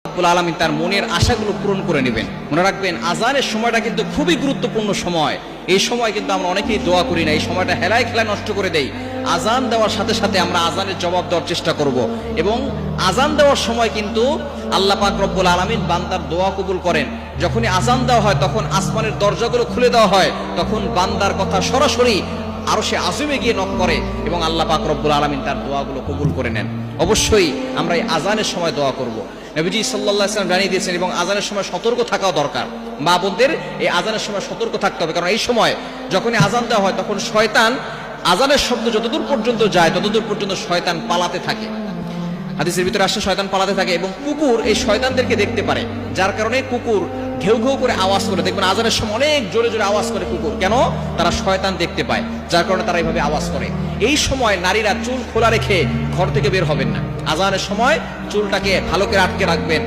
রব্বুল আলামিন তার মনের আশাগুলো পূরণ করে নেবেন। মনে রাখবেন, আজানের সময়টা কিন্তু খুবই গুরুত্বপূর্ণ সময়। এই সময় কিন্তু আমরা অনেকেই দোয়া করি না, এই সময়টা হেলায় খেলায় নষ্ট করে দেই। আজান দেওয়ার সাথে সাথে আমরা আজানের জবাব দেওয়ার চেষ্টা করব, এবং আজান দেওয়ার সময় কিন্তু আল্লাহ পাক রব্বুল আলামিন বান্দার দোয়া কবুল করেন। যখনই আজান দেওয়া হয় তখন আসমানের দরজাগুলো খুলে দেওয়া হয়, তখন বান্দার কথা সরাসরি আরশে আজিমে গিয়ে নক করে এবং আল্লাহ পাক রব্বুল আলামিন তার দোয়াগুলো কবুল করে নেন। অবশ্যই আমরা এই আজানের সময় দোয়া করব। নবীজি সাল্লাল্লাহু আলাইহি ওয়াসাল্লাম জানিয়ে দিয়েছেন, এবং আজানের সময় সতর্ক থাকাও দরকার। মা বোনদের এই আজানের সময় সতর্ক থাকতে হবে, কারণ এই সময় যখনই আজান দেওয়া হয় তখন শয়তান, আজানের শব্দ যতদূর পর্যন্ত যায় ততদূর পর্যন্ত শয়তান পালাতে থাকে। হাদিসের ভিতরে আসছে শয়তান পালাতে থাকে, এবং কুকুর এই শয়তানদেরকে দেখতে পারে, যার কারণে কুকুর ঘেউ ঘেউ করে আওয়াজ করে। দেখবেন আজানের সময় অনেক জোরে জোরে আওয়াজ করে কুকুর, কেন? তারা শয়তান দেখতে পায়, যার কারণে তারা এইভাবে আওয়াজ করে। এই সময় নারীরা চুল খোলা রেখে ঘর থেকে বের হবেন না। আজানের সময় চুলটাকে ভালো করে আটকে রাখবেন।